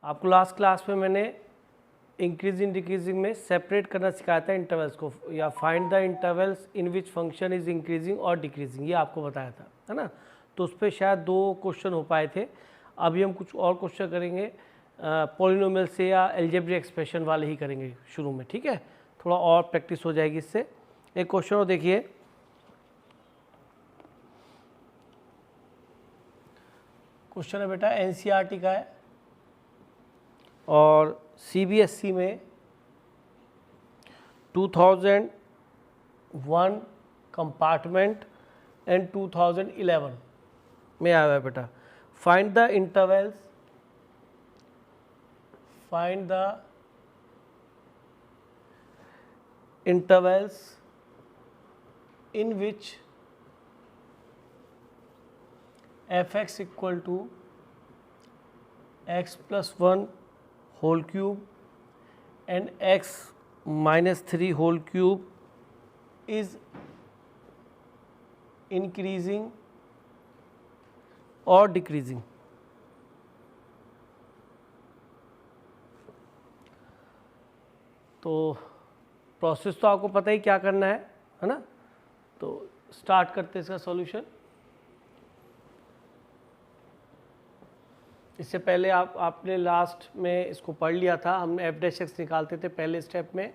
आपको last class में मैंने इंक्रीजिंग डिक्रीजिंग में सेपरेट करना सिखाया था इंटरवल्स को, या find the intervals in which function is increasing और डिक्रीजिंग, ये आपको बताया था, है ना। तो उस पर शायद 2 क्वेश्चन हो पाए थे। अभी हम कुछ और क्वेश्चन करेंगे, पॉलिनोमियल से या अलजेब्रिक एक्सप्रेशन वाले ही करेंगे शुरू में, ठीक है। थोड़ा और प्रैक्टिस हो जाएगी इससे। एक क्वेश्चन और देखिए, क्वेश्चन है बेटा एनसीईआरटी का है और सीबीएसई में 2001 कंपार्टमेंट एंड 2011 में आया है बेटा। Find the intervals, find the intervals in which fx equal to x plus 1 whole cube and x minus 3 whole cube is increasing और डिक्रीजिंग। तो प्रोसेस तो आपको पता ही क्या करना है ना। तो स्टार्ट करते हैं इसका सॉल्यूशन। इससे पहले आपने लास्ट में इसको पढ़ लिया था, हम एफ डैश एक्स निकालते थे पहले स्टेप में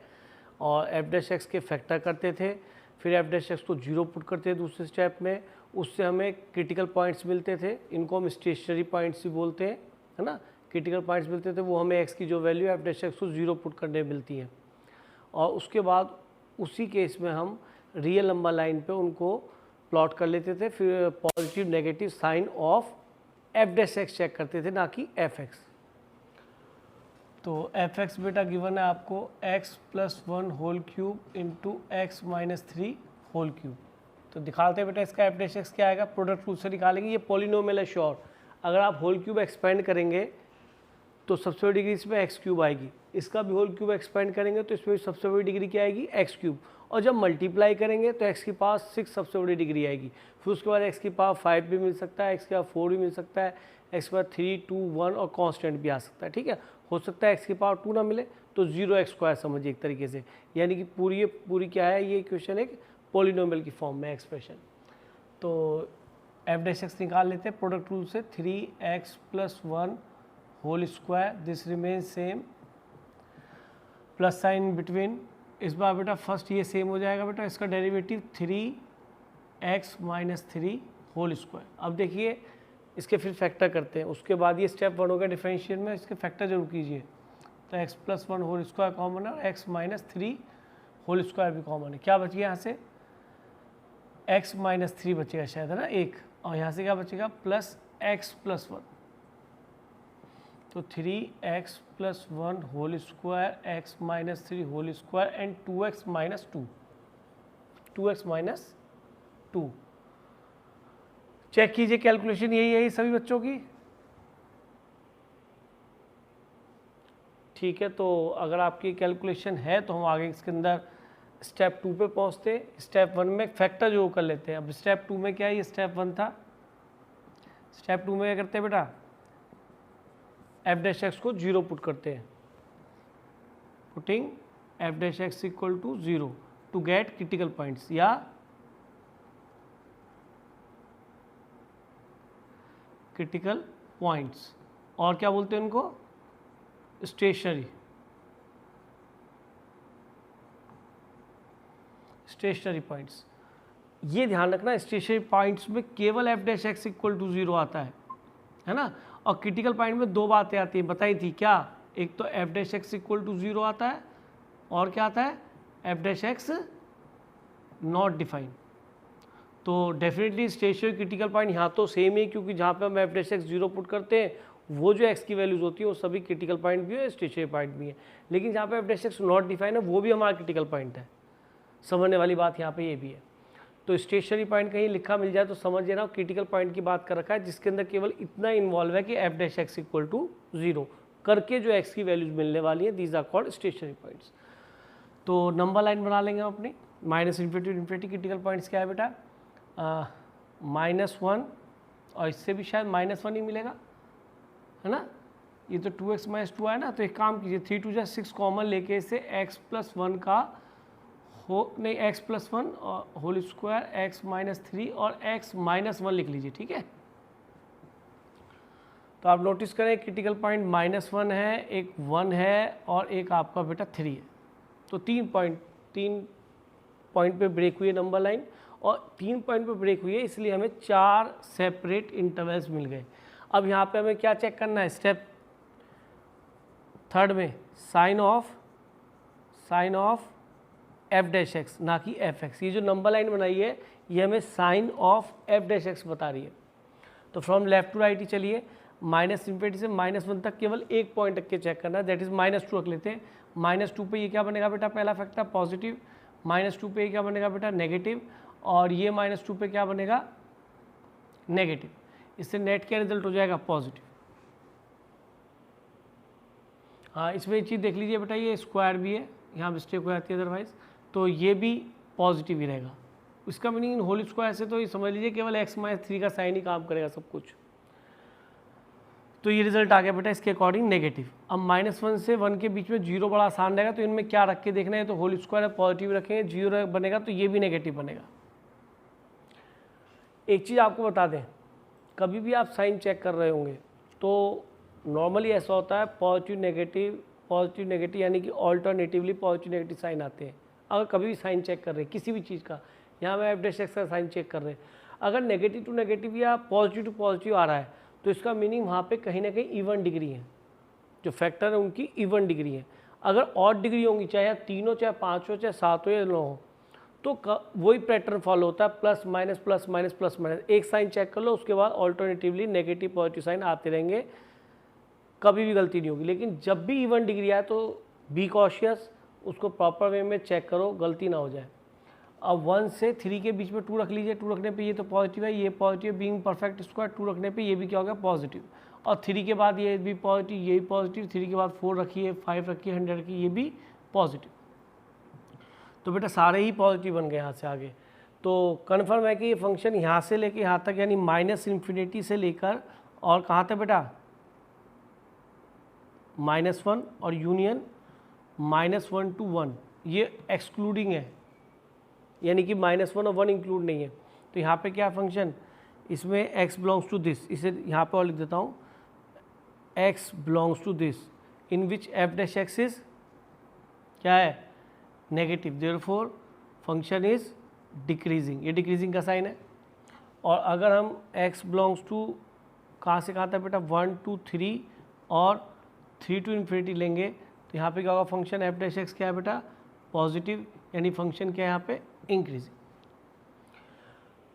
और एफ डैश एक्स के फैक्टर करते थे, फिर एफ डैश एक्स को 0 पुट करते थे दूसरे स्टेप में, उससे हमें क्रिटिकल पॉइंट्स मिलते थे, इनको हम स्टेशनरी पॉइंट्स भी बोलते हैं, है ना। क्रिटिकल पॉइंट्स मिलते थे, वो हमें एक्स की जो वैल्यू एफ डैश एक्स को 0 पुट करने मिलती है। और उसके बाद उसी केस में हम रियल नंबर लाइन पे उनको प्लॉट कर लेते थे, फिर positive negative sign of F dash X check करते थे, ना कि एफ एक्स। तो एफ एक्स बेटा गिवन है आपको X plus 1 whole cube into X minus 3 whole cube. तो दिखाते हैं बेटा इसका एफ डैश एक्स क्या आएगा, प्रोडक्ट रूल से निकालेंगे। ये पॉलिनोमियल है श्योर, अगर आप होल क्यूब एक्सपेंड करेंगे तो सबसे बड़ी डिग्री इसमें एक्स क्यूब आएगी, इसका भी होल क्यूब एक्सपेंड करेंगे तो इसमें सबसे बड़ी डिग्री क्या आएगी, एक्स क्यूब। और जब मल्टीप्लाई करेंगे तो एक्स की पावर 6 सबसे बड़ी डिग्री आएगी, फिर उसके बाद एक्स की पावर 5 भी मिल सकता है, एक्स की पावर 4 भी मिल सकता है, एक्स की पावर 3, 2, 1 और कांस्टेंट भी आ सकता है, ठीक है। हो सकता है एक्स की पावर 2 ना मिले तो 0x² समझिए एक तरीके से, यानी कि पूरी क्या है, ये इक्वेशन एक पॉलिनोमियल की फॉर्म में एक्सप्रेशन। तो एफ डैश एक्स निकाल लेते हैं प्रोडक्ट रूल से, 3x plus 1 whole square, this remain same, plus sign between, इस बार बेटा फर्स्ट ये सेम हो जाएगा बेटा, इसका derivative 3x minus 3 whole square. अब देखिए इसके फिर फैक्टर करते हैं, उसके बाद ये स्टेप 1 हो गया डिफरेंशियल में, इसके फैक्टर जरूर कीजिए। तो x plus 1 whole square common है और x माइनस 3 होल स्क्वायर भी कॉमन है। क्या बच गया यहाँ से, x माइनस 3 बचेगा शायद, है ना, 1, और यहाँ से क्या बचेगा प्लस x प्लस 1। तो 3x plus 1 whole square, x minus 3 whole square and 2x minus 2, 2x minus 2। Check कीजिए कैलकुलेशन यही है सभी बच्चों की, ठीक है। तो अगर आपकी कैलकुलेशन है तो हम आगे इसके अंदर स्टेप 2 पे पहुंचते हैं। स्टेप 1 में फैक्टर जो कर लेते हैं। अब स्टेप 2 में क्या है, ये स्टेप 1 था, स्टेप 2 में क्या करते हैं बेटा, एफ डैश एक्स को 0 पुट करते हैं, putting F dash X equal to 0 to get critical points या क्रिटिकल पॉइंट्स, और क्या बोलते हैं उनको, स्टेशनरी पॉइंट्स। ये ध्यान रखना स्टेशनरी पॉइंट्स में केवल F dash X equal to 0 आता है ना। और क्रिटिकल पॉइंट में 2 बातें आती हैं, बताई थी क्या, एक तो F dash X equal to 0 आता है और क्या आता है, F dash X not defined. तो डेफिनेटली स्टेशनरी क्रिटिकल पॉइंट यहाँ तो सेम ही, क्योंकि जहाँ पे हम एफ डैश एक्स 0 पुट करते हैं वो जो एक्स की वैल्यूज होती है वो सभी क्रिटिकल पॉइंट भी है, स्टेशनरी पॉइंट भी है। लेकिन जहाँ पे F dash X not defined है वो भी हमारा क्रिटिकल पॉइंट है, समझने वाली बात यहाँ पे ये भी है। तो स्टेशनरी पॉइंट कहीं लिखा मिल जाए तो समझ लेना क्रिटिकल पॉइंट की बात कर रखा है, जिसके अंदर केवल इतना इन्वॉल्व है कि F dash X equal to 0 करके जो एक्स की वैल्यूज मिलने वाली है, these are called stationary points. तो नंबर लाइन बना लेंगे हम अपनी, minus infinity infinity critical points क्या है बेटा, -1 और इससे भी शायद -1 ही मिलेगा, है ना। ये तो 2x माइनस 2 आया ना, तो एक काम कीजिए 3 2 जा 6 कॉमन लेके इसे x प्लस 1 का हो नहीं x plus 1 whole square x minus 3 और x माइनस 1 लिख लीजिए, ठीक है। तो आप नोटिस करें क्रिटिकल पॉइंट -1 है, एक 1 है और एक आपका बेटा 3 है। तो 3 पॉइंट पे ब्रेक हुई है नंबर लाइन, और 3 पॉइंट पे ब्रेक हुई है, इसलिए हमें 4 सेपरेट इंटरवल्स मिल गए। अब यहाँ पे हमें क्या चेक करना है, स्टेप थर्ड में sign of F dash X, ना कि एफ एक्स। ये जो नंबर लाइन बनाई है ये हमें sign of F dash X बता रही है। तो फ्रॉम लेफ्ट टू राइट ही चलिए, -∞ से -1 तक केवल एक पॉइंट रख के चेक करना है, दैट इज -2 रख लेते हैं। -2 पे ये क्या बनेगा बेटा, पहला फैक्टर पॉजिटिव, -2 पे ये क्या बनेगा बेटा नेगेटिव, और ये -2 पे क्या बनेगा नेगेटिव। इससे नेट क्या रिजल्ट हो जाएगा पॉजिटिव। हाँ, इसमें एक चीज़ देख लीजिए बेटा, ये स्क्वायर भी है, यहाँ मिस्टेक हो जाती है अदरवाइज, तो ये भी पॉजिटिव ही रहेगा। इसका मीनिंग होल स्क्वायर से तो ये समझ लीजिए केवल x माइनस 3 का साइन ही काम करेगा सब कुछ। तो ये रिजल्ट आ गया बेटा इसके अकॉर्डिंग नेगेटिव। अब -1 से 1 के बीच में 0 बड़ा आसान रहेगा, तो इनमें क्या रख के देखना है, तो होल स्क्वायर पॉजिटिव रखेंगे, 0 बनेगा तो ये भी नेगेटिव बनेगा। एक चीज़ आपको बता दें, कभी भी आप साइन चेक कर रहे होंगे तो नॉर्मली ऐसा होता है पॉजिटिव नेगेटिव यानी कि ऑल्टरनेटिवली पॉजिटिव नेगेटिव साइन आते हैं। अगर कभी भी साइन चेक कर रहे हैं किसी भी चीज़ का, यहाँ मैं एफ डैश एक्स का साइन चेक कर रहे हैं, अगर नेगेटिव टू नेगेटिव या पॉजिटिव टू पॉजिटिव आ रहा है तो इसका मीनिंग वहाँ पे कहीं ना कहीं इवन डिग्री है, जो फैक्टर है उनकी इवन डिग्री है। अगर ऑड डिग्री होंगी, चाहे 3 हो, चाहे 5 हो, चाहे 7 हो या 9 हो, तो वही पैटर्न फॉलो होता है, plus minus plus minus plus minus. एक साइन चेक कर लो, उसके बाद ऑल्टरनेटिवली नेगेटिव पॉजिटिव साइन आते रहेंगे, कभी भी गलती नहीं होगी। लेकिन जब भी इवन डिग्री आए तो बी कॉशियस, उसको प्रॉपर वे में चेक करो, गलती ना हो जाए। अब 1 से 3 के बीच में 2 रख लीजिए, 2 रखने पे ये तो पॉजिटिव है, ये पॉजिटिव, बीइंग परफेक्ट स्क्वायर 2 रखने पे ये भी क्या हो गया पॉजिटिव, और 3 के बाद ये भी पॉजिटिव, ये भी पॉजिटिव, 3 के बाद 4 रखिए, 5 रखिए, 100 रखिए, ये भी पॉजिटिव। तो बेटा सारे ही पॉजिटिव बन गए यहाँ से आगे। तो कन्फर्म है कि ये फंक्शन यहाँ से लेके यहाँ तक यानी -∞ से लेकर और कहाँ तक बेटा -1 और यूनियन -1 to 1, ये एक्सक्लूडिंग है, यानी कि -1 और 1 इंक्लूड नहीं है। तो यहाँ पे क्या फंक्शन, इसमें x बिलोंग्स टू दिस, इसे यहाँ पे और लिख देता हूँ, x belongs to this in which F dash X is क्या है negative, therefore function is decreasing, ये डिक्रीजिंग का साइन है। और अगर हम x बिलोंग्स टू कहाँ से कहाँ तक बेटा 1 to 3 और 3 to ∞ लेंगे, तो यहाँ पे क्या होगा फंक्शन एफ डैश एक्स क्या है बेटा पॉजिटिव, यानी फंक्शन क्या है यहाँ पे इंक्रीजिंग।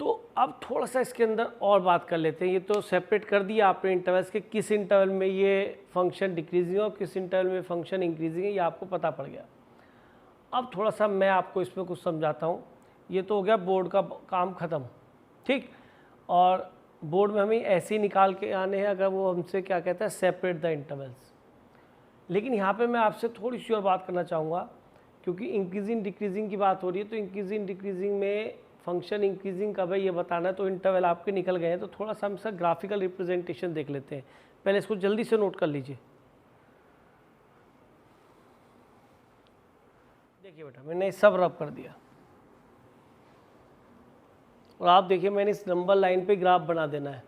तो अब थोड़ा सा इसके अंदर और बात कर लेते हैं। ये तो सेपरेट कर दिया आपने इंटरवल्स के, किस इंटरवल में ये फंक्शन डिक्रीजिंग है और किस इंटरवल में फंक्शन इंक्रीजिंग है, ये आपको पता पड़ गया। अब थोड़ा सा मैं आपको इसमें कुछ समझाता हूँ। ये तो हो गया बोर्ड का काम ख़त्म, ठीक। और बोर्ड में हमें ऐसे ही निकाल के आने हैं अगर वो हमसे क्या कहता है सेपरेट द इंटरवल्स। लेकिन यहाँ पे मैं आपसे थोड़ी सी और बात करना चाहूँगा, क्योंकि इंक्रीजिंग डिक्रीजिंग की बात हो रही है, तो इंक्रीजिंग डिक्रीजिंग में फंक्शन इंक्रीजिंग कब है ये बताना है। तो इंटरवल आपके निकल गए हैं, तो थोड़ा सा हम इसका ग्राफिकल रिप्रेजेंटेशन देख लेते हैं। पहले इसको जल्दी से नोट कर लीजिए। देखिए बेटा मैंने सब रब कर दिया, और आप देखिए मैंने इस नंबर लाइन पे ग्राफ बना देना है।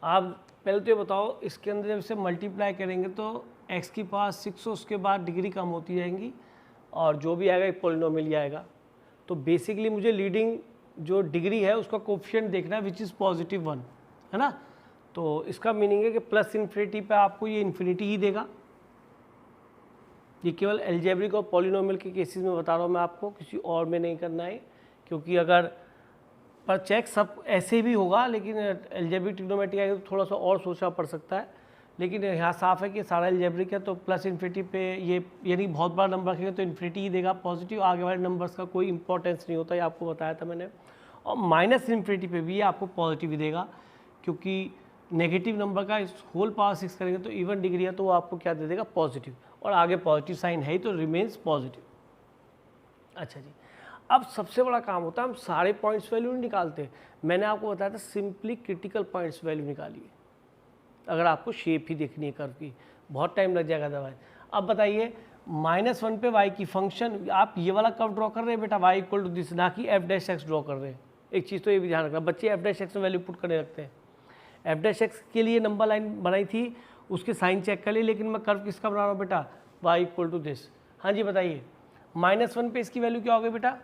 आप पहले तो ये बताओ, इसके अंदर जब इसे मल्टीप्लाई करेंगे तो x की पावर 6 उसके बाद डिग्री कम होती जाएंगी, और जो भी आएगा एक पॉलिनोमियल आएगा। तो बेसिकली मुझे लीडिंग जो डिग्री है उसका कोफिशिएंट देखना है विच इज़ +1, है ना। तो इसका मीनिंग है कि +∞ पे आपको ये इन्फिनिटी ही देगा। ये केवल एल्जेब्रिक और पॉलिनोमियल के केसेस में बता रहा हूँ मैं आपको, किसी और में नहीं करना है, क्योंकि अगर पर चेक सब ऐसे भी होगा, लेकिन एल्जेब्रिक ट्रिग्नोमेट्री आएगी तो थोड़ा सा और सोचना पड़ सकता है। लेकिन यहाँ साफ है कि सारा एल्जेब्रिक है, तो +∞ पे ये यानी बहुत बड़ा नंबर रखेंगे तो इन्फिनिटी ही देगा पॉजिटिव, आगे वाले नंबर्स का कोई इंपॉर्टेंस नहीं होता, ये आपको बताया था मैंने। और -∞ पे भी ये आपको पॉजिटिव ही देगा, क्योंकि नेगेटिव नंबर का इस होल पावर 6 करेंगे तो इवन डिग्री है, तो वो आपको क्या दे देगा पॉजिटिव, और आगे पॉजिटिव साइन है ही तो रिमेन्स पॉजिटिव। अच्छा जी, अब सबसे बड़ा काम होता है हम सारे पॉइंट्स वैल्यू नहीं निकालते। मैंने आपको बताया था सिंपली क्रिटिकल पॉइंट्स वैल्यू निकालिए, अगर आपको शेप ही देखनी है कर्व की, बहुत टाइम लग जाएगा अदरवाइज। अब बताइए -1 पे y की फंक्शन, आप ये वाला कर्व ड्रॉ कर रहे हैं बेटा y इक्वल टू दिस, ना कि f डैश एक्स ड्रॉ कर रहे हैं। एक चीज़ तो ये भी ध्यान रखना, बच्चे f डैश एक्स में वैल्यू पुट करने लगते हैं। f डैश एक्स के लिए नंबर लाइन बनाई थी, उसके साइन चेक कर लिए, लेकिन मैं कर्व किसका बना रहा हूँ बेटा, y इक्वल टू दिस। हाँ जी बताइए, -1 पे इसकी वैल्यू क्या हो गई बेटा,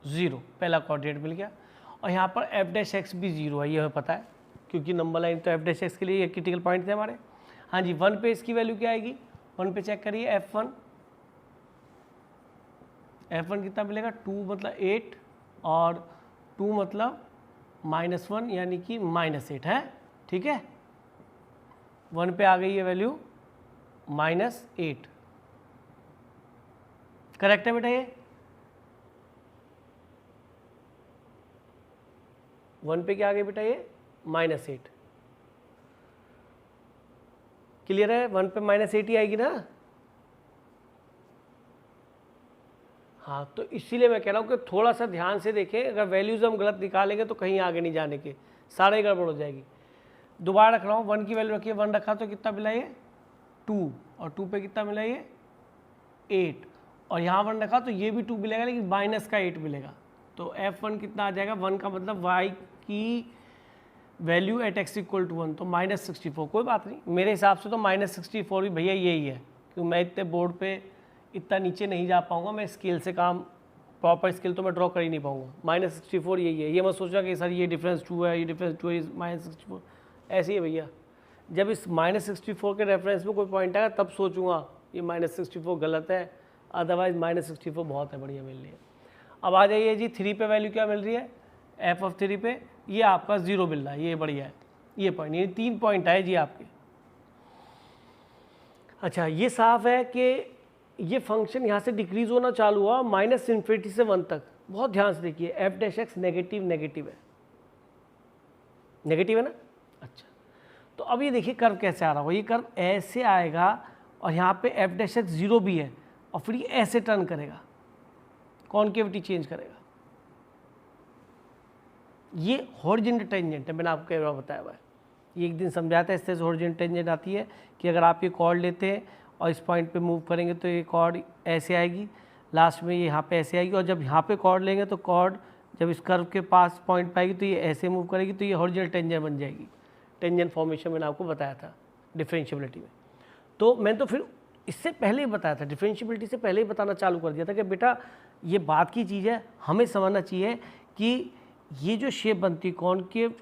0, पहला कोऑर्डिनेट मिल गया। और यहाँ पर f डैश एक्स भी 0 है, ये हमें पता है, क्योंकि नंबर लाइन तो f डैश एक्स के लिए ये क्रिटिकल पॉइंट थे हमारे। हाँ जी, 1 पे इसकी वैल्यू क्या आएगी, 1 पे चेक करिए, f1 कितना मिलेगा, 2 मतलब 8 और 2 मतलब -1 यानी कि -8 है, ठीक है। 1 पे आ गई ये वैल्यू -8, करेक्ट है बेटा ये। 1 पे क्या आ गई बेटा ये -8, क्लियर है। 1 पे -8 ही आएगी ना। हाँ, तो इसीलिए मैं कह रहा हूँ कि थोड़ा सा ध्यान से देखें, अगर वैल्यूज हम गलत निकालेंगे तो कहीं आगे नहीं जाने के, सारे गड़बड़ हो जाएगी। दोबारा रख रहा हूँ, 1 की वैल्यू रखिए, 1 रखा तो कितना मिला ये 2, और 2 पे कितना मिला ये 8, और यहाँ 1 रखा तो ये भी 2 मिलेगा, लेकिन माइनस का 8 मिलेगा। तो f1 कितना आ जाएगा, 1 का मतलब y की value at x equal to 1, तो -64। कोई बात नहीं, मेरे हिसाब से तो -64 भी भैया यही है, क्योंकि मैं इतने बोर्ड पे इतना नीचे नहीं जा पाऊँगा, मैं स्केल से काम, प्रॉपर स्केल तो मैं ड्रॉ कर ही नहीं पाऊँगा। -64 यही है। ये मैं सोचा कि सर ये डिफरेंस 2 है, ये डिफरेंस 2 है, -64 ऐसे ही है भैया। जब इस -64 के रेफरेंस में कोई पॉइंट आएगा तब सोचूंगा ये -64 गलत है, अदरवाइज -64 बहुत है बढ़िया मेरे लिए। अब आ जाइए जी, 3 पे वैल्यू क्या मिल रही है, f(3) पे ये आपका 0 मिल रहा है, ये बढ़िया है, ये पॉइंट, ये 3 पॉइंट आए जी आपके। अच्छा, ये साफ है कि ये फंक्शन यहाँ से डिक्रीज होना चालू हुआ -∞ से 1 तक। बहुत ध्यान से देखिए, f dash x negative negative है, नेगेटिव है ना। अच्छा, तो अब ये देखिए कर्व कैसे आ रहा होगा, ये कर्व ऐसे आएगा और यहाँ पे f डैश एक्स 0 भी है, और फिर ये ऐसे टर्न करेगा, कॉन्केविटी चेंज करेगा। ये हॉरिजॉन्टल टेंजेंट है, मैंने आपको कई बार बताया हुआ है, ये एक दिन समझाया था। इससे हॉरिजॉन्टल टेंजेंट आती है कि अगर आप ये कॉर्ड लेते हैं और इस पॉइंट पे मूव करेंगे तो ये कॉर्ड ऐसे आएगी, लास्ट में ये यहाँ पे ऐसे आएगी, और जब यहाँ पे कॉर्ड लेंगे तो कॉर्ड जब इस कर्व के पास पॉइंट पाएगी तो ये ऐसे मूव करेगी, तो ये हॉरिजॉन्टल टेंजेंट बन जाएगी। टेंजेंट फॉर्मेशन मैंने आपको बताया था डिफरेंशिएबिलिटी में। तो मैंने तो फिर इससे पहले ही बताया था, डिफरेंशिएबिलिटी से पहले ही बताना चालू कर दिया था कि बेटा ये बात की चीज़ है, हमें समझना चाहिए कि ये जो शेप बनती है कॉनकेव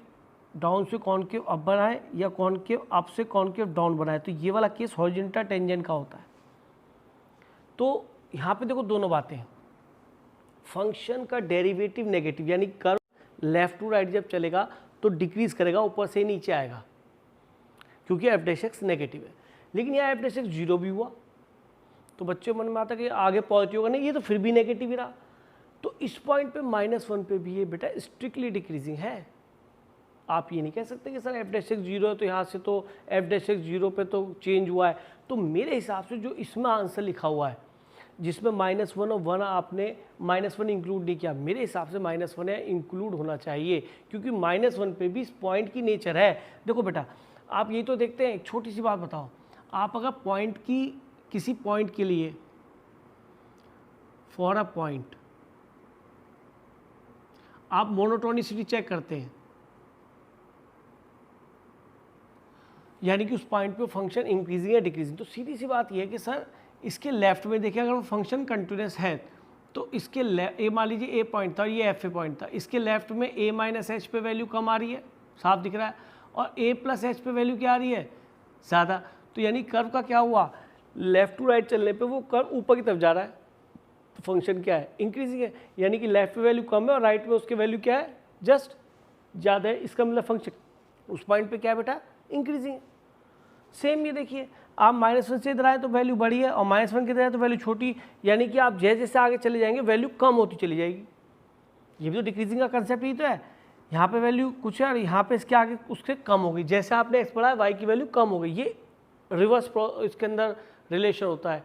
डाउन से कॉनकेव अप बनाए या कॉनकेव अप से कॉनकेव डाउन बनाए, तो ये वाला केस हॉरिजॉन्टल टेंजेंट का होता है। तो यहाँ पे देखो दोनों बातें, फंक्शन का डेरिवेटिव नेगेटिव, यानी कर्व लेफ्ट टू राइट जब चलेगा तो डिक्रीज करेगा, ऊपर से नीचे आएगा, क्योंकि f डैश एक्स नेगेटिव है। लेकिन यहाँ f डैश एक्स 0 भी हुआ तो बच्चों मन में आता कि आगे पॉजिटिव होगा, नहीं ये तो फिर भी नेगेटिव ही रहा। तो इस पॉइंट पे -1 पे भी ये बेटा स्ट्रिक्टली डिक्रीजिंग है। आप ये नहीं कह सकते कि सर f डैश एक्स 0 है तो यहाँ से तो f डैश एक्स 0 पे तो चेंज हुआ है। तो मेरे हिसाब से जो इसमें आंसर लिखा हुआ है जिसमें -1 और 1 आपने -1 इंक्लूड नहीं किया, मेरे हिसाब से -1 है इंक्लूड होना चाहिए, क्योंकि -1 पे भी इस पॉइंट की नेचर है। देखो बेटा आप यही तो देखते हैं, एक छोटी सी बात बताओ, आप अगर पॉइंट की किसी पॉइंट के लिए फॉर अ पॉइंट आप मोनोटोनिसिटी चेक करते हैं, यानी कि उस पॉइंट पे फंक्शन इंक्रीजिंग या डिक्रीजिंग, तो सीधी सी बात यह है कि सर इसके लेफ्ट में देखिए अगर वो फंक्शन कंटिन्यूस है तो इसके ए मान लीजिए ए पॉइंट था, ये एफ ए पॉइंट था, इसके लेफ्ट में ए माइनस एच पे वैल्यू कम आ रही है, साफ दिख रहा है, और ए प्लस एच पे वैल्यू क्या आ रही है, ज़्यादा। तो यानी कर्व का क्या हुआ, लेफ्ट टू राइट चलने पे वो कर्व ऊपर की तरफ जा रहा है, तो फंक्शन क्या है, इंक्रीजिंग है, यानी कि लेफ्ट पे वैल्यू कम है और राइट में उसके वैल्यू क्या है, जस्ट ज़्यादा है। इसका मतलब फंक्शन उस पॉइंट पे क्या है बेटा, इंक्रीजिंग है। सेम ये देखिए आप -1 से इधर आए तो वैल्यू बड़ी है, और -1 के इधर आए तो वैल्यू छोटी, यानी कि आप जैसे जैसे आगे चले जाएंगे वैल्यू कम होती चली जाएगी। ये भी तो डिक्रीजिंग का कंसेप्ट ही तो है, यहाँ पे वैल्यू कुछ है और यहाँ पे इसके आगे उससे कम हो गई, जैसे आपने एक्स पढ़ा है वाई की वैल्यू कम हो गई, ये रिवर्स इसके अंदर रिलेशन होता है,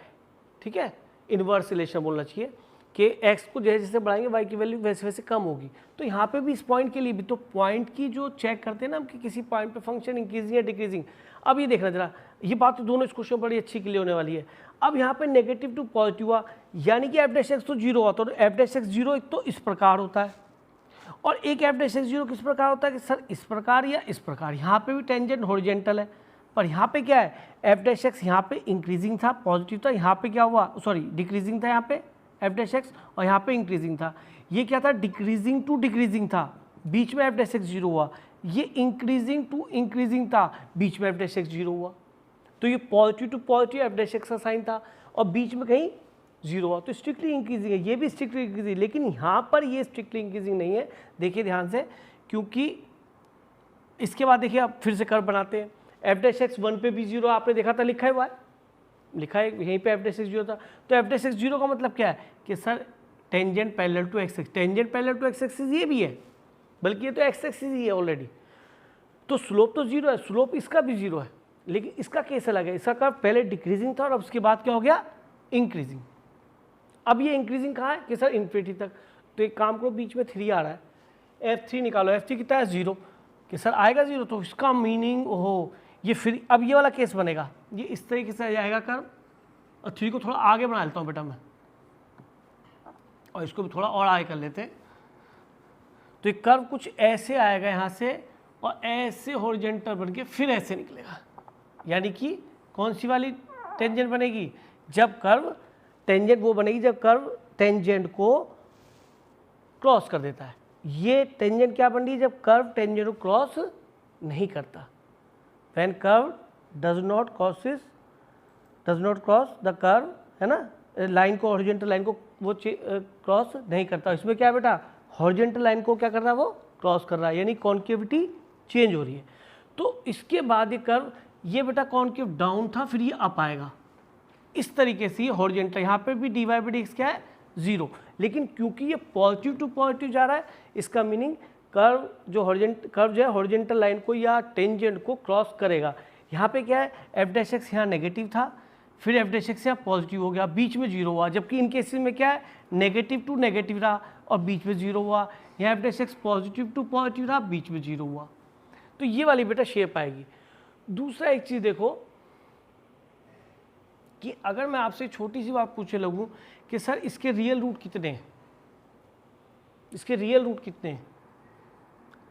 ठीक है, इनवर्स रिलेशन बोलना चाहिए। कि x को जैसे जैसे बढ़ाएंगे y की वैल्यू वैसे वैसे कम होगी। तो यहाँ पे भी इस पॉइंट के लिए भी तो पॉइंट की जो चेक करते हैं ना हम कि किसी पॉइंट पे फंक्शन इंक्रीजिंग या डिक्रीजिंग। अब ये देखना जरा, ये बात तो दोनों इस क्वेश्चन बड़ी अच्छी क्लियर होने वाली है। अब यहाँ पे नेगेटिव टू पॉजिटिव हुआ, यानी कि एफ डैश एक्स तो जीरो हुआ, तो एफ डैश एक्स जीरो एक तो इस प्रकार होता है और एक एफ डैश एक्स जीरो किस प्रकार होता है कि सर इस प्रकार या इस प्रकार। यहाँ पे भी टेंजेंट हॉरिजॉन्टल है, पर यहाँ पे क्या है, एफ डैश एक्स यहाँ पे इंक्रीजिंग था पॉजिटिव था, यहाँ पे क्या हुआ सॉरी डिक्रीजिंग था यहाँ पे एफ डैश एक्स, और यहाँ पे इंक्रीजिंग था। ये क्या था, डिक्रीजिंग टू डिक्रीजिंग था, बीच में एफ डैश एक्स जीरो हुआ। ये इंक्रीजिंग टू इंक्रीजिंग था, बीच में एफ डैश एक्स जीरो हुआ। तो ये positive to positive F dash X का साइन था और बीच में कहीं जीरो हुआ, तो स्ट्रिक्टली इंक्रीजिंग है। ये भी स्ट्रिक्टली इंक्रीजिंग, लेकिन यहाँ पर ये स्ट्रिक्टली इंक्रीजिंग नहीं है, देखिए ध्यान से, क्योंकि इसके बाद देखिए आप फिर से कर्व बनाते हैं। एफ डैश एक्स 1 पे भी जीरो आपने देखा था, लिखा हुआ है, लिखा है यहीं पे एफ डैश एक्स जीरो था। तो एफ डैश एक्स जीरो का मतलब क्या है कि sir tangent parallel to X axis, tangent parallel to X axis ये भी है, बल्कि ये तो एक्स एक्सिस ही है ऑलरेडी। तो स्लोप तो जीरो है, स्लोप इसका भी जीरो है, लेकिन इसका केस अलग है। इसका कर्व पहले डिक्रीजिंग था और अब उसके बाद क्या हो गया, इंक्रीजिंग। अब ये इंक्रीजिंग कहाँ है कि सर इन्फिनिटी तक। तो एक काम करो, बीच में 3 आ रहा है, F3 निकालो, F3 कितना है 0, कि सर आएगा 0, तो इसका मीनिंग ओहो ये फिर अब ये वाला केस बनेगा, ये इस तरीके से आ जाएगा कर्व। और 3 को थोड़ा आगे बना लेता हूँ बेटा मैं, और इसको भी थोड़ा और आगे कर लेते हैं। तो ये कर्व कुछ ऐसे आएगा यहाँ से और ऐसे हॉरिजॉन्टल बन के फिर ऐसे निकलेगा, यानी कि कौन सी वाली टेंजेंट बनेगी, जब कर्व टेंजेंट वो बनेगी जब कर्व टेंजेंट को क्रॉस कर देता है। ये टेंजेंट क्या बन रही है, जब कर्व टेंजेंट को क्रॉस नहीं करता, when curve does not cross the curve, है ना, लाइन को हॉरिजॉन्टल लाइन को वो क्रॉस नहीं करता। इसमें क्या है बेटा, हॉरिजॉन्टल लाइन को क्या कर रहा है, वो क्रॉस कर रहा है, यानी कॉन्केविटी चेंज हो रही है। तो इसके बाद ये कर्व, ये बेटा कॉन्केव डाउन था, फिर ये अप आएगा इस तरीके से हॉरिजॉन्टल। यहाँ पे भी dy बाई डी एक्स क्या है 0, लेकिन क्योंकि ये पॉजिटिव टू पॉजिटिव जा रहा है, इसका मीनिंग कर्व जो है हॉरिजॉन्टल लाइन को या टेंजेंट को क्रॉस करेगा। यहाँ पे क्या है, एफ डैश एक्स यहाँ नेगेटिव था, फिर एफ डैश एक्स यहाँ पॉजिटिव हो गया, बीच में 0 हुआ, जबकि इन केसेस में क्या है, नेगेटिव टू नेगेटिव रहा और बीच में 0 हुआ। यहाँ F dash X positive to positive रहा, बीच में 0 हुआ। तो ये वाली बेटा शेप आएगी। दूसरा एक चीज़ देखो कि अगर मैं आपसे छोटी सी बात पूछने लगूं कि सर इसके रियल रूट कितने हैं, इसके रियल रूट कितने हैं,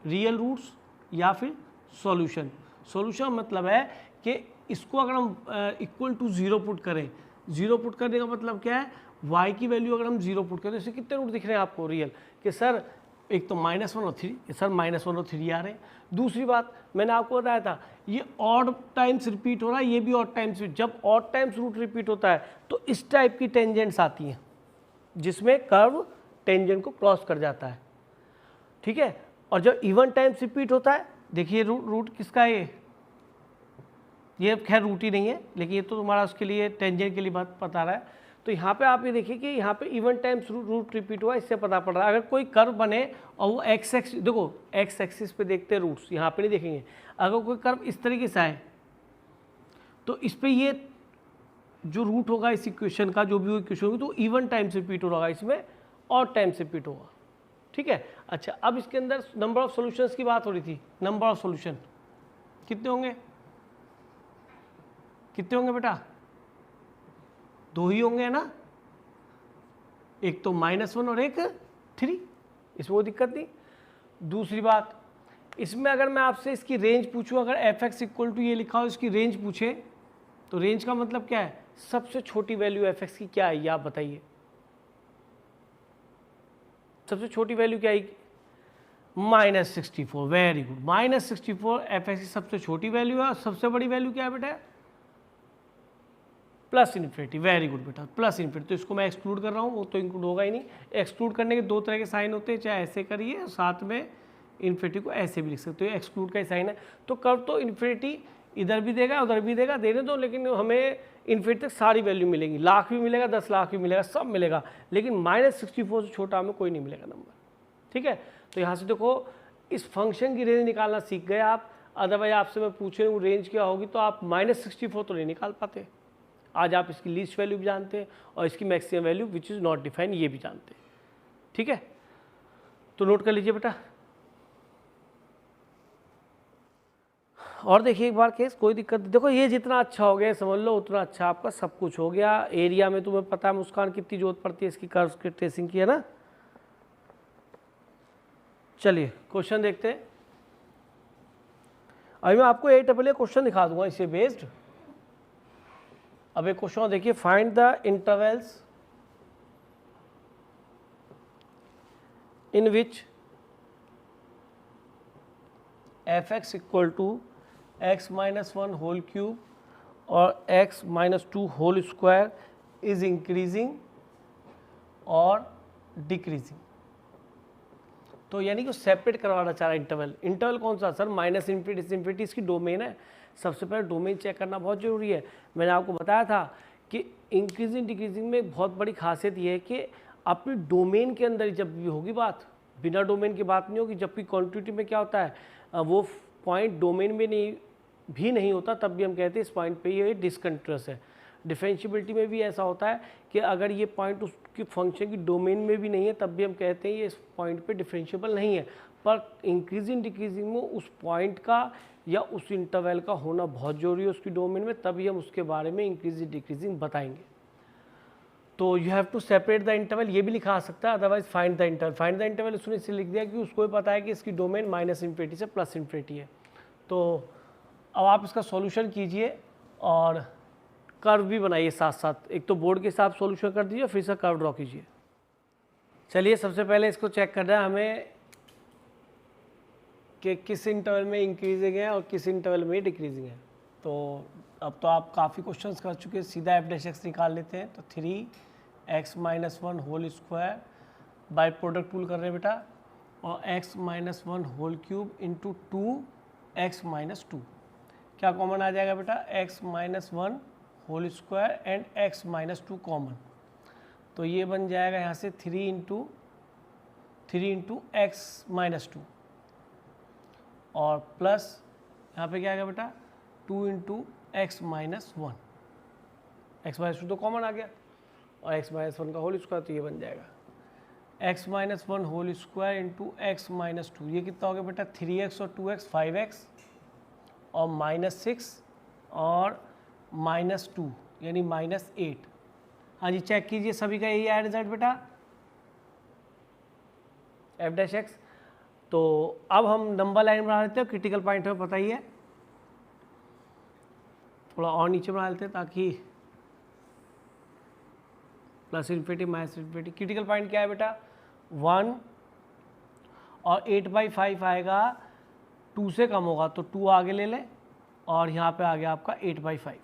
रियल रूट्स या फिर सॉल्यूशन। सॉल्यूशन मतलब है कि इसको अगर हम इक्वल टू 0 पुट करें, 0 पुट करने का मतलब क्या है, y की वैल्यू अगर हम 0 पुट करें, इससे कितने रूट दिख रहे हैं आपको रियल, कि सर एक तो -1 और 3, सर -1 और 3 आ रहे हैं। दूसरी बात मैंने आपको बताया था, ये ऑड टाइम्स रिपीट हो रहा है, ये भी ऑड टाइम्स। जब ऑड टाइम्स रूट रिपीट होता है तो इस टाइप की टेंजेंट्स आती हैं जिसमें कर्व टेंजेंट को क्रॉस कर जाता है, ठीक है। और जब इवन टाइम्स रिपीट होता है, देखिए रूट किसका है, ये खैर रूट ही नहीं है, लेकिन ये तो तुम्हारा उसके लिए टेंजेंट के लिए बात बता रहा है। तो यहाँ पे आप ये देखिए कि यहाँ पे इवन टाइम्स रूट रिपीट हुआ, इससे पता पड़ रहा है। अगर कोई कर्व बने और वो एक्स एक्सिस, देखो एक्स एक्सिस पे देखते हैं रूट्स, यहाँ पे नहीं देखेंगे। अगर कोई कर्व इस तरीके से आए तो इस पे ये जो रूट होगा इस इक्वेशन का, जो भी इक्वेशन होगी, तो इवन टाइम्स रिपीट होगा, इसमें ऑड टाइम्स रिपीट होगा, ठीक है। अच्छा, अब इसके अंदर नंबर ऑफ सोल्यूशंस की बात हो रही थी। नंबर ऑफ सोल्यूशन कितने होंगे, कितने होंगे बेटा, 2 ही होंगे, है ना, एक तो -1 और एक 3, इसमें कोई दिक्कत नहीं। दूसरी बात, इसमें अगर मैं आपसे इसकी रेंज पूछूं, अगर एफ एक्स इक्वल टू ये लिखा हो, इसकी रेंज पूछे, तो रेंज का मतलब क्या है, सबसे छोटी वैल्यू एफ एक्स की क्या है, ये आप बताइए। सबसे छोटी वैल्यू क्या है, -64, वेरी गुड, -64 एफ एक्स की सबसे छोटी वैल्यू है। और सबसे बड़ी वैल्यू क्या है बेटा, +∞, वेरी गुड बेटा, +∞। तो इसको मैं एक्सक्लूड कर रहा हूँ, वो तो इंक्लूड होगा ही नहीं। एक्सक्लूड करने के 2 तरह के साइन होते हैं, चाहे ऐसे करिए, साथ में इन्फिनिटी को ऐसे भी लिख सकते हो, एक्सक्लूड का ही साइन है। तो कर्व तो इन्फिनिटी इधर भी देगा उधर भी देगा, देने दो, लेकिन हमें इन्फिनिटी तक सारी वैल्यू मिलेंगी, लाख भी मिलेगा, 10 लाख भी मिलेगा, सब मिलेगा, लेकिन -64 से छोटा हमें कोई नहीं मिलेगा नंबर, ठीक है। तो यहाँ से देखो, इस फंक्शन की रेंज निकालना सीख गए आप। अदरवाइज आपसे मैं पूछ रही हूँ रेंज क्या होगी, तो आप -64 तो नहीं निकाल पाते। आज आप इसकी लीस्ट वैल्यू भी जानते हैं और इसकी maximum value which is not defined ये भी जानते हैं। ठीक है, तो नोट कर लीजिए बेटा। और देखिए एक बार केस, कोई दिक्कत देखो, ये जितना अच्छा हो गया समझ लो उतना अच्छा आपका सब कुछ हो गया। एरिया में तुम्हें पता है मुस्कान कितनी जरूरत पड़ती है इसकी कर्व्स की ट्रेसिंग की, है ना। चलिए क्वेश्चन देखते हैं। अभी मैं आपको ए क्वेश्चन दिखा दूंगा इसे बेस्ड। अब एक क्वेश्चन देखिए, find the intervals in which f(x) equal to x minus 1 whole cube और x minus 2 whole square is increasing और डिक्रीजिंग। तो यानी कि सेपरेट करवाना चाह रहा है इंटरवल। इंटरवल कौन सा सर? माइनस इन्फिनिटी से इन्फिनिटी इसकी डोमेन है। सबसे पहले डोमेन चेक करना बहुत ज़रूरी है। मैंने आपको बताया था कि इंक्रीजिंग डिक्रीजिंग में एक बहुत बड़ी खासियत ये है कि अपनी डोमेन के अंदर जब भी होगी बात, बिना डोमेन की बात नहीं होगी। जबकि क्वांटिटी में क्या होता है, वो पॉइंट डोमेन में नहीं होता, तब भी हम कहते हैं इस पॉइंट पे ये डिसकंटिन्यूअस है। डिफरेंशिएबिलिटी में भी ऐसा होता है कि अगर ये पॉइंट उसकी फंक्शन की डोमेन में भी नहीं है तब भी हम कहते हैं ये इस पॉइंट पे डिफरेंशिएबल नहीं है। पर इंक्रीजिंग डिक्रीजिंग में उस पॉइंट का या उस इंटरवल का होना बहुत ज़रूरी है उसकी डोमेन में, तभी हम उसके बारे में इंक्रीजिंग डिक्रीजिंग बताएंगे। तो you have to separate the interval, ये भी लिखा आ सकता है। Otherwise find the interval, find the interval उसने इसलिए लिख दिया कि उसको भी पता है कि इसकी डोमेन माइनस इन्फिनिटी से प्लस इन्फिनिटी है। तो अब आप इसका सॉल्यूशन कीजिए और कर्व भी बनाइए साथ साथ। एक तो बोर्ड के हिसाब सॉल्यूशन कर दीजिए, फिर इसका कर्व ड्रॉ कीजिए। चलिए सबसे पहले इसको चेक करना है हमें कि किस इंटरवल में इंक्रीजिंग है और किस इंटरवल में डिक्रीजिंग है। तो अब तो आप काफ़ी क्वेश्चंस कर चुके हैं, सीधा f'(x) निकाल लेते हैं। तो 3x minus 1 whole square by product rule कर रहे हैं बेटा, और x minus 1 whole cube into 2x minus 2। क्या कॉमन आ जाएगा बेटा? x minus 1 whole square and x minus 2 common. तो ये बन जाएगा यहाँ से 3 इंटू एक्स माइनस 2 और प्लस यहाँ पे क्या आएगा बेटा? 2 into X minus 1। X minus 2 तो कॉमन आ गया और x माइनस 1 का होल स्क्वायर, तो ये बन जाएगा x minus 1 whole square into X minus 2। ये कितना हो गया बेटा? 3x और 2x 5x और माइनस 6 और माइनस 2 यानी माइनस 8। हाँ जी, चेक कीजिए सभी का यही आया रिजल्ट बेटा f'(x). तो अब हम नंबर लाइन बना लेते हैं, क्रिटिकल पॉइंट हमें पता ही है। थोड़ा और नीचे बना लेते हैं ताकि plus infinity minus infinity. Critical point क्या है बेटा? 1 और 8/5 आएगा, 2 से कम होगा तो 2 आगे ले लें और यहाँ पे आ गया आपका 8/5।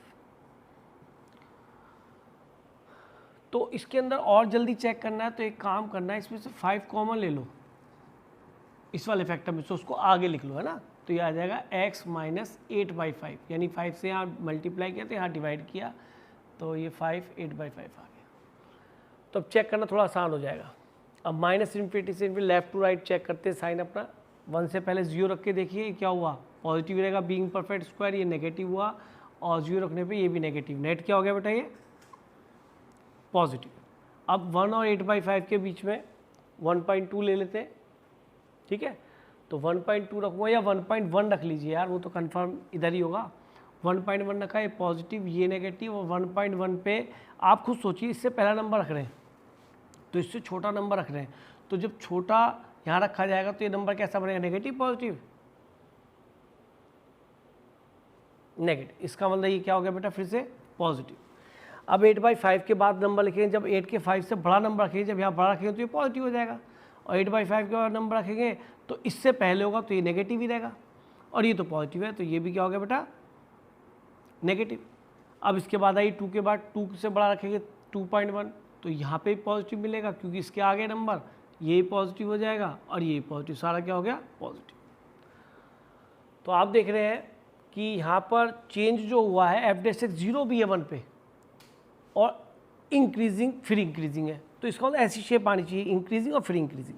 तो इसके अंदर और जल्दी चेक करना है तो एक काम करना है, इसमें से 5 कॉमन ले लो इस वाले फैक्टर में से, उसको आगे लिख लो, है ना। तो ये आ जाएगा x माइनस 8/5, यानी 5 से यहाँ मल्टीप्लाई किया तो यहाँ डिवाइड किया, तो ये 5 8/5 आ गया। तो अब चेक करना थोड़ा आसान हो जाएगा। अब माइनस इन्फिनिटी से लेफ्ट टू राइट चेक करते हैं साइन अपना। 1 से पहले 0 रख के देखिए क्या हुआ, पॉजिटिव रहेगा बीइंग परफेक्ट स्क्वायर, ये नेगेटिव हुआ, और 0 रखने पे ये भी नेगेटिव। नेट क्या हो गया बेटा? ये पॉजिटिव। अब 1 और 8/5 के बीच में 1.2 ले लेते हैं, ठीक है। तो 1.2 रखूँगा या 1.1 रख लीजिए यार, वो तो कंफर्म इधर ही होगा। 1.1 रखा, ये पॉजिटिव ये नेगेटिव, और 1.1 पे आप खुद सोचिए, इससे पहला नंबर रख रहे हैं तो इससे छोटा नंबर रख रहे हैं, तो जब छोटा यहाँ रखा जाएगा तो ये नंबर कैसा बनेगा? Negative positive negative. इसका मतलब ये क्या हो गया बेटा? फिर से पॉजिटिव। अब 8/5 के बाद नंबर लिखेंगे, जब 8 के 5 से बड़ा नंबर रखेंगे, जब यहाँ बड़ा रखेंगे तो ये पॉजिटिव हो जाएगा, और 8/5 के बाद नंबर रखेंगे तो इससे पहले होगा तो ये नेगेटिव ही रहेगा, और ये तो पॉजिटिव है तो ये भी क्या हो गया बेटा? नेगेटिव। अब इसके बाद आई 2 के बाद 2 से बड़ा रखेंगे 2.1, तो यहाँ पे पॉजिटिव मिलेगा क्योंकि इसके आगे नंबर ये पॉजिटिव हो जाएगा और ये पॉजिटिव, सारा क्या हो गया? पॉजिटिव। तो आप देख रहे हैं कि यहाँ पर चेंज जो हुआ है f'(x) 0 भी है 1 पे और इंक्रीजिंग फिर इंक्रीजिंग है, तो इसका मतलब ऐसी शेप आनी चाहिए, इंक्रीजिंग और फिर इंक्रीजिंग।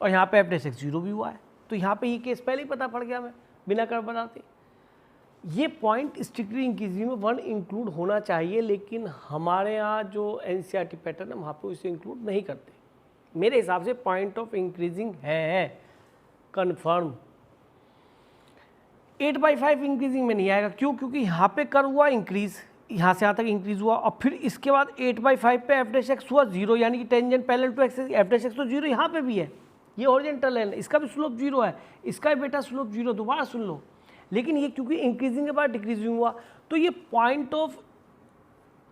और यहाँ पे f'(x) 0 भी हुआ है, तो यहाँ पे ये केस पहले ही पता पड़ गया हमें बिना कर बनाते। ये पॉइंट स्ट्रिक्टली इंक्रीजिंग में 1 इंक्लूड होना चाहिए, लेकिन हमारे यहाँ जो एनसीईआरटी पैटर्न है वहाँ पे इसे इंक्लूड नहीं करते। मेरे हिसाब से पॉइंट ऑफ इंक्रीजिंग है कन्फर्म। 8/5 इंक्रीजिंग में नहीं आएगा, क्यों? क्योंकि यहाँ पे कर हुआ इंक्रीज, यहाँ से यहाँ तक इंक्रीज हुआ, और फिर इसके बाद 8/5 पे एफ डैश एक्स हुआ 0, यानी कि tangent parallel to X, F dash X तो 0 यहाँ पे भी है, ये हॉरिजॉन्टल है, इसका भी स्लोप 0 है, इसका भी बेटा स्लोप 0, दोबारा सुन लो। लेकिन ये क्योंकि इंक्रीजिंग के बाद डिक्रीजिंग हुआ, तो ये पॉइंट ऑफ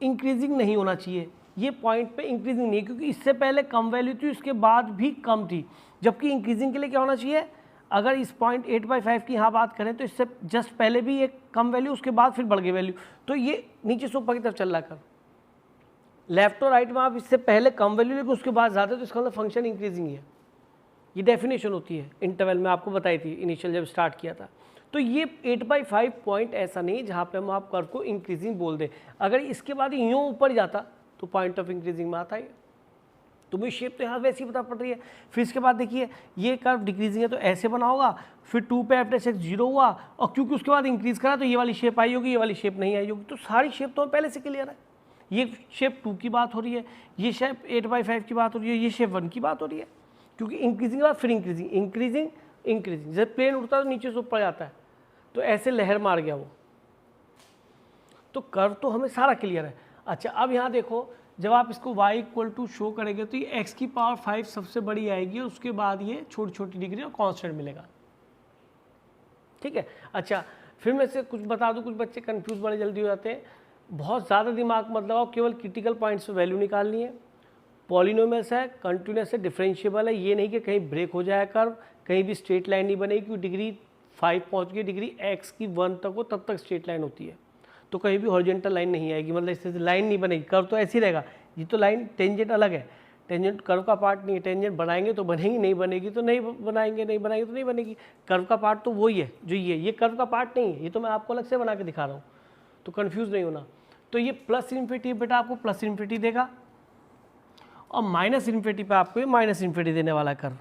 इंक्रीजिंग नहीं होना चाहिए, ये पॉइंट पे इंक्रीजिंग नहीं है, क्योंकि इससे पहले कम वैल्यू थी, उसके बाद भी कम थी, जबकि इंक्रीजिंग के लिए क्या होना चाहिए? अगर इस पॉइंट 8/5 की यहाँ बात करें तो इससे जस्ट पहले भी एक कम वैल्यू, उसके बाद फिर बढ़ गई वैल्यू, तो ये नीचे से ऊपर की तरफ चल रहा कर, लेफ्ट और राइट में आप इससे पहले कम वैल्यू लेकिन उसके बाद ज़्यादा, तो इसका मतलब फंक्शन इंक्रीजिंग है। ये डेफिनेशन होती है इंटरवल में, आपको बताई थी इनिशियल जब स्टार्ट किया था। तो ये 8/5 पॉइंट ऐसा नहीं है जहाँ पे हम आप कर्व को इंक्रीजिंग बोल दें, अगर इसके बाद यूँ ऊपर जाता तो पॉइंट ऑफ इंक्रीजिंग में आता है। तो मुझे शेप तो यहाँ वैसी ही पता पड़ रही है। फिर इसके बाद देखिए ये कर्व डिक्रीजिंग है तो ऐसे बना होगा, फिर 2 पे एफ डैश एक्स 0 हुआ, और क्योंकि उसके बाद इंक्रीज करा तो ये वाली शेप आई होगी, ये वाली शेप नहीं आई होगी। तो सारी शेप तो पहले से क्लियर है। ये शेप 2 की बात हो रही है, ये शेप 8/5 की बात हो रही है, ये शेप 1 की बात हो रही है, क्योंकि इंक्रीजिंग के बाद फिर इंक्रीजिंग इंक्रीजिंग इंक्रीजिंग, जब प्लेन उठता है तो नीचे से ऊपर जाता है, तो ऐसे लहर मार गया वो। तो कर्व तो हमें सारा क्लियर है। अच्छा, अब यहाँ देखो, जब आप इसको y = शो करेंगे तो ये x⁵ सबसे बड़ी आएगी, और उसके बाद ये छोटी छोटी डिग्री और कांस्टेंट मिलेगा, ठीक है। अच्छा, फिर मैं से कुछ बता दूं, कुछ बच्चे कंफ्यूज बड़े जल्दी हो जाते हैं, बहुत ज़्यादा दिमाग मत लगाओ, केवल क्रिटिकल पॉइंट्स पे वैल्यू निकालनी है। पॉलिनोमियल्स है, कंटिन्यूस है, डिफरेंशिएबल है, ये नहीं कि कहीं ब्रेक हो जाए कर्व, कहीं भी स्ट्रेट लाइन नहीं बनेगी, क्योंकि डिग्री 5 पहुँच गई, डिग्री x की 1 तक हो तब तक स्ट्रेट लाइन होती है, तो कहीं भी हॉरिजॉन्टल लाइन नहीं आएगी, मतलब इससे लाइन नहीं बनेगी, कर्व तो ऐसे ही रहेगा। ये तो लाइन टेंजेंट अलग है, टेंजेंट कर्व का पार्ट नहीं है, टेंजेंट बनाएंगे तो बनेगी, नहीं बनेगी तो नहीं बनाएंगे, नहीं बनाएंगे तो नहीं बनेगी। कर्व का पार्ट तो वही है जो ये कर्व का पार्ट नहीं है, ये तो मैं आपको अलग से बना के दिखा रहा हूँ, तो कन्फ्यूज़ नहीं होना। तो ये प्लस इन्फिनिटी बेटा आपको प्लस इन्फिनिटी देगा, और माइनस इन्फिनिटी पे आपको ये माइनस इन्फिनिटी देने वाला कर्व,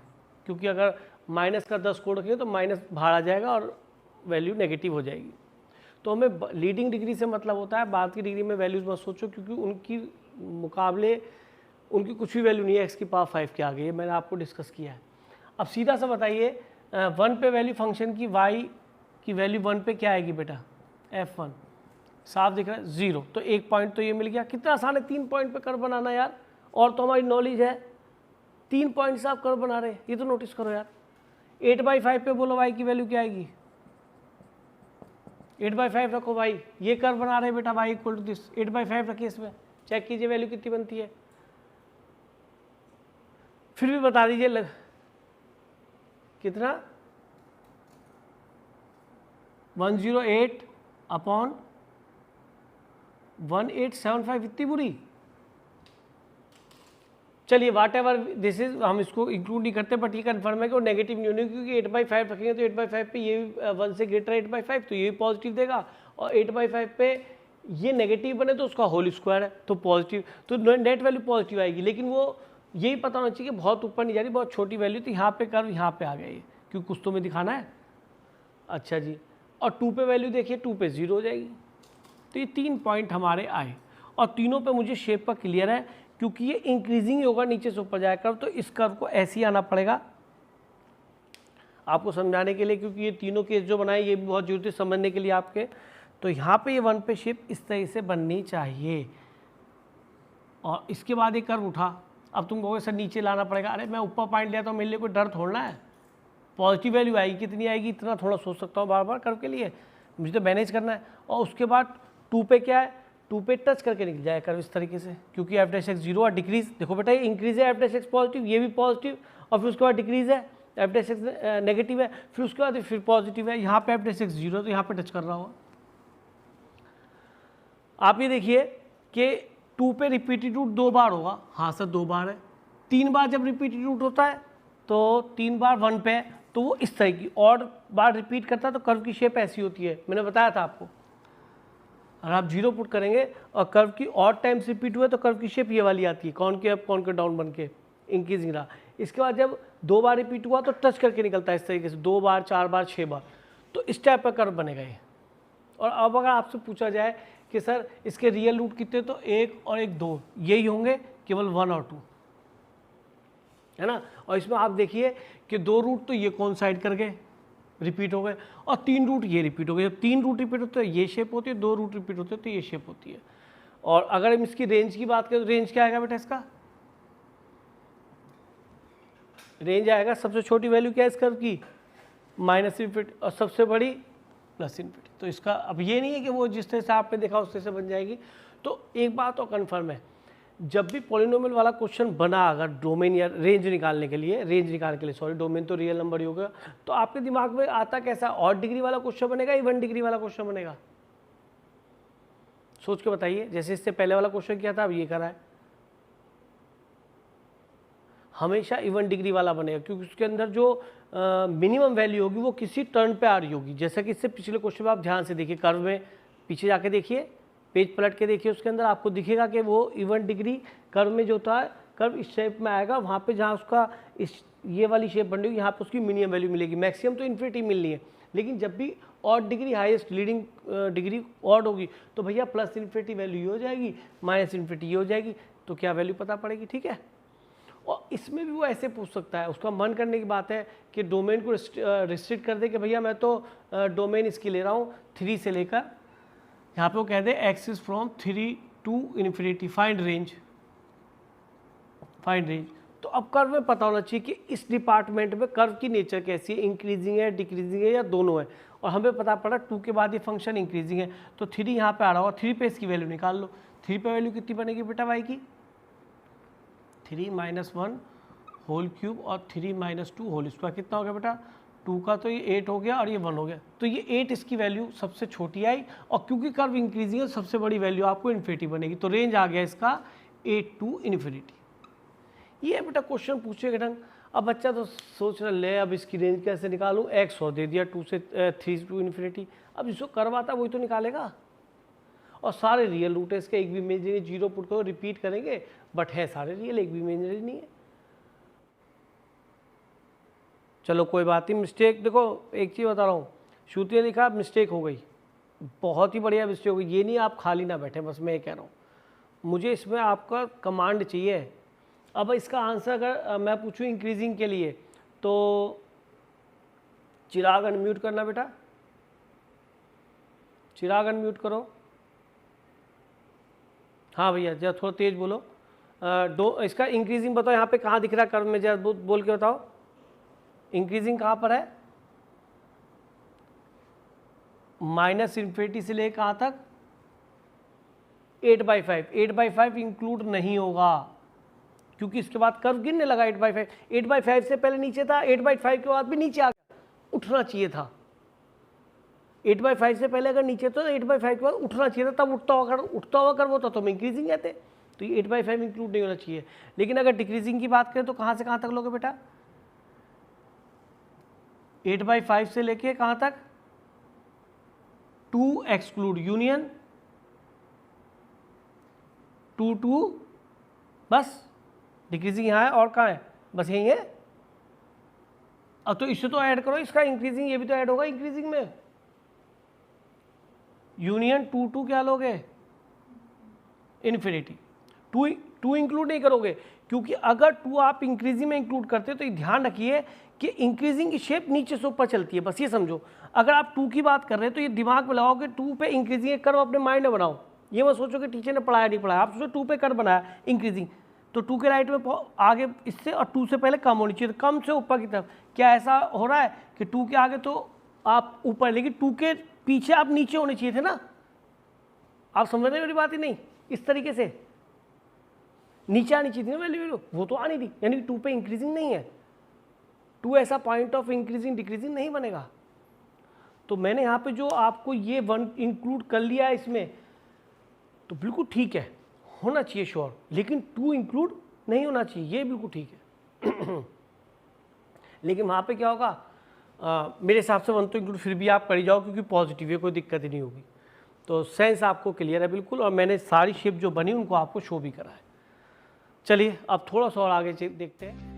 क्योंकि अगर माइनस का 10 कोड रखेंगे तो माइनस बाहर आ जाएगा और वैल्यू नेगेटिव हो जाएगी। तो हमें लीडिंग डिग्री से मतलब होता है, बाद की डिग्री में वैल्यूज मत सोचो, क्योंकि उनकी मुकाबले उनकी कुछ भी वैल्यू नहीं है x⁵ के आगे, ये मैंने आपको डिस्कस किया है। अब सीधा सा बताइए, 1 पे वैल्यू फंक्शन की y की वैल्यू 1 पे क्या आएगी बेटा? f1, साफ दिख रहा है 0, तो एक पॉइंट तो ये मिल गया। कितना आसान है 3 पॉइंट पे कर्व बनाना यार, और तो हमारी नॉलेज है 3 पॉइंट से आप कर्व बना रहे हैं, ये तो नोटिस करो यार। 8/5 पे बोलो y की वैल्यू क्या आएगी? 8/5 रखो भाई, ये कर्व बना रहे बेटा y = दिस, 8/5 रखिए, इसमें चेक कीजिए वैल्यू कितनी बनती है, फिर भी बता दीजिए कितना? 108/1875, इतनी बुरी? चलिए वाट एवर दिस इज, हम इसको इंक्लूड नहीं करते, बट ये कन्फर्म है कि वो नेगेटिव नहीं होगी, क्योंकि 8/5 रखेंगे तो 8/5 पे ये 1 से ग्रेटर 8/5, तो ये भी पॉजिटिव देगा, और 8/5 पे ये नेगेटिव बने तो उसका होल स्क्वायर है तो पॉजिटिव, तो नेट वैल्यू पॉजिटिव आएगी। लेकिन वो यही पता होना चाहिए कि बहुत ऊपर नहीं जा रही, बहुत छोटी वैल्यू, तो यहाँ पे कर्व यहाँ पे आ गया ये, क्योंकि कुछ तो में दिखाना है। अच्छा जी, और 2 पे वैल्यू देखिए, 2 पे 0 हो जाएगी। तो ये 3 पॉइंट हमारे आए, और तीनों पे मुझे शेप का क्लियर है, क्योंकि ये इंक्रीजिंग ही होगा, नीचे से ऊपर जाए कर्व, तो इस कर्व को ऐसे ही आना पड़ेगा आपको समझाने के लिए, क्योंकि ये तीनों केस जो बनाए ये भी बहुत जरूरी है समझने के लिए आपके। तो यहाँ पे ये 1 पे शेप इस तरह से बननी चाहिए, और इसके बाद ये कर्व उठा। अब तुम कहोगे सर नीचे लाना पड़ेगा, अरे मैं ऊपर पॉइंट लिया तो मेरे लिए कोई डर थोड़ना है, पॉजिटिव वैल्यू आएगी, कितनी आएगी इतना थोड़ा सोच सकता हूँ बार बार कर्व के लिए, मुझे तो मैनेज करना है। और उसके बाद 2 पे क्या है, 2 पे टच करके निकल जाए कर्व इस तरीके से, क्योंकि f डैश एक्स 0 और डिक्रीज, देखो बेटा ये इंक्रीज है, f डैश एक्स पॉजिटिव, ये भी पॉजिटिव, और फिर उसके बाद डिक्रीज है, f डैश एक्स नेगेटिव है, फिर उसके बाद फिर पॉजिटिव है, यहाँ पे f डैश एक्स 0 तो यहाँ पे टच कर रहा होगा। आप ये देखिए कि 2 पे रिपीटेड रूट 2 बार होगा, हाँ सर 2 बार है। 3 बार जब रिपीटेड रूट होता है तो 3 बार 1 पे है, तो वो इस तरह की, और बार रिपीट करता है तो कर्व की शेप ऐसी होती है, मैंने बताया था आपको। अगर आप 0 पुट करेंगे और कर्व की और टाइम्स रिपीट हुआ तो कर्व की शेप ये वाली आती है, कौन के अप कौन के डाउन बन के इंक्रीजिंग रहा। इसके बाद जब 2 बार रिपीट हुआ तो टच करके निकलता है इस तरीके से, 2 बार 4 बार 6 बार, तो इस टाइप का कर्व बनेगा ये। और अब अगर आपसे पूछा जाए कि सर इसके रियल रूट कितने, तो 1 और 1 2 यही होंगे, केवल 1 और 2, है ना। और इसमें आप देखिए कि 2 रूट तो ये कोइंसाइड कर गए, रिपीट हो गए, और 3 रूट ये रिपीट हो गए। जब 3 रूट रिपीट होते हैं ये शेप होती है, 2 रूट रिपीट होते हैं तो ये शेप होती है। और अगर हम इसकी रेंज की बात करें तो रेंज क्या आएगा बेटा, इसका रेंज आएगा, सबसे छोटी वैल्यू क्या है इस कर्व की, -∞, और सबसे बड़ी +∞। तो इसका अब ये नहीं है कि वो जिस तरह से आपने देखा उस तरह से बन जाएगी। तो एक बात तो कन्फर्म है, जब भी पॉलिनोमियल वाला क्वेश्चन बना, अगर डोमेन या रेंज निकालने के लिए, सॉरी डोमेन तो रियल नंबर ही होगा, तो आपके दिमाग में आता कैसा, ऑड डिग्री वाला क्वेश्चन बनेगा, इवन डिग्री वाला क्वेश्चन बनेगा, सोच के बताइए। जैसे इससे पहले वाला क्वेश्चन किया था, अब ये करा है, हमेशा इवन डिग्री वाला बनेगा, क्योंकि उसके अंदर जो मिनिमम वैल्यू होगी वो किसी टर्न पे आ रही होगी। जैसा कि इससे पिछले क्वेश्चन में आप ध्यान से देखिए, कर्व में पीछे जाके देखिए, पेज पलट के देखिए, उसके अंदर आपको दिखेगा कि वो इवन डिग्री कर्व में जो होता है, कर्व इस शेप में आएगा, वहाँ पे जहाँ उसका ये वाली शेप बन रही है, यहाँ पे उसकी मिनिमम वैल्यू मिलेगी, मैक्सिमम तो इन्फिनिटी मिलनी है। लेकिन जब भी odd degree highest leading degree odd होगी तो भैया +∞ वैल्यू ये हो जाएगी, -∞ ये हो जाएगी, तो क्या वैल्यू पता पड़ेगी, ठीक है। और इसमें भी वो ऐसे पूछ सकता है, उसका मन करने की बात है कि डोमेन को रिस्ट्रिक्ट कर दे कि भैया मैं तो डोमेन इसकी ले रहा हूँ 3 से लेकर, यहाँ पे वो कह दे axis from 3 to ∞, find range. तो अब कर्व में पता होना चाहिए कि इस डिपार्टमेंट में कर्व की नेचर कैसी है, इंक्रीजिंग है, डिक्रीजिंग है, या दोनों है। और हमें पता पड़ा 2 के बाद ये फंक्शन इंक्रीजिंग है, तो 3 यहाँ पे आ रहा होगा, 3 पे इसकी वैल्यू निकाल लो। 3 पे वैल्यू कितनी बनेगी बेटा y की, 3 - 1 होल क्यूब और 3 - 2 होल स्क्वायर, कितना हो गया बेटा, 2 का तो ये 8 हो गया और ये 1 हो गया, तो ये 8 इसकी वैल्यू सबसे छोटी आई। और क्योंकि कर्व इंक्रीजिंग है, सबसे बड़ी वैल्यू आपको इन्फिनिटी बनेगी, तो रेंज आ गया इसका 8 to ∞। ये बेटा क्वेश्चन पूछेगा ढंग। अब बच्चा तो सोच रहा ले अब इसकी रेंज कैसे निकालूं, x और दे दिया 2 से 3 to ∞। अब जिसको कर्व आता है वही तो निकालेगा, और सारे रियल रूट है इसके, एक भी इमेजिनरी 0 पुट करो, रिपीट करेंगे, बट है सारे रियल, एक भी इमेजिनरी नहीं है। चलो कोई बात नहीं, मिस्टेक देखो एक चीज़ बता रहा हूँ, श्रुति ने लिखा मिस्टेक हो गई, बहुत ही बढ़िया मिस्टेक हो गई, ये नहीं आप खाली ना बैठे, बस मैं ये कह रहा हूँ, मुझे इसमें आपका कमांड चाहिए। अब इसका आंसर अगर मैं पूछूं इंक्रीजिंग के लिए, तो चिराग अनम्यूट करना बेटा, चिराग अनम्यूट करो। हाँ भैया जरा थोड़ा तेज बोलो। इसका इंक्रीजिंग बताओ, यहाँ पे कहाँ दिख रहा है कर्व में, जरा बोल के बताओ, इंक्रीजिंग कहाँ पर है, -∞ से ले कहाँ तक, 8/5। 8/5 इंक्लूड नहीं होगा, क्योंकि इसके बाद कर्व गिरने लगा 8/5। 8/5 से पहले नीचे था, 8/5 के बाद भी नीचे आ गया, उठना चाहिए था। 8/5 से पहले अगर नीचे तो 8/5 के बाद उठना चाहिए था, तब उठता हुआ कर्व होता तो हम इंक्रीजिंग कहते, तो ये 8/5 इंक्लूड नहीं होना चाहिए। लेकिन अगर डिक्रीजिंग की बात करें तो कहाँ से कहाँ तक लोगे बेटा, 8/5 से लेके कहाँ तक, 2 एक्सक्लूड यूनियन 2 to, बस डिक्रीजिंग यहाँ है और कहाँ है, बस यही है। अब तो इसे तो ऐड करो, इसका इंक्रीजिंग ये भी तो ऐड होगा इंक्रीजिंग में, यूनियन 2 to क्या लोगे, इन्फिनिटी। 2 इंक्लूड नहीं करोगे, क्योंकि अगर 2 आप इंक्रीजिंग में इंक्लूड करते हो तो ध्यान रखिए कि इंक्रीजिंग की शेप नीचे से ऊपर चलती है, बस ये समझो। अगर आप 2 की बात कर रहे हैं तो ये दिमाग में लगाओ कि 2 पे इंक्रीजिंग कर्व अपने माइंड में बनाओ, ये मत सोचो कि टीचर ने पढ़ाया नहीं पढ़ाया, आप सोचो 2 पे कर्व बनाया इंक्रीजिंग, तो 2 के राइट में आगे इससे, और 2 से पहले कम होनी चाहिए, तो कम से ऊपर की तरफ। क्या ऐसा हो रहा है कि 2 के आगे तो आप ऊपर, लेकिन 2 के पीछे आप नीचे होने चाहिए थे ना, आप समझ रहे हो मेरी बात ही नहीं, इस तरीके से नीचे आनी चाहिए थी ना वैल्यू, वो तो आनी थी, यानी 2 पे इंक्रीजिंग नहीं है, 2 ऐसा पॉइंट ऑफ इंक्रीजिंग डिक्रीजिंग नहीं बनेगा। तो मैंने यहाँ पे जो आपको ये 1 इंक्लूड कर लिया है इसमें, तो बिल्कुल ठीक है, होना चाहिए श्योर, लेकिन 2 इंक्लूड नहीं होना चाहिए, ये बिल्कुल ठीक है। लेकिन वहाँ पे क्या होगा, मेरे हिसाब से 1 तो इंक्लूड फिर भी आप कर ही जाओ, क्योंकि पॉजिटिव है, कोई दिक्कत ही नहीं होगी। तो सेंस आपको क्लियर है बिल्कुल, और मैंने सारी शेप जो बनी उनको आपको शो भी करा है। चलिए अब थोड़ा सा और आगे देखते हैं।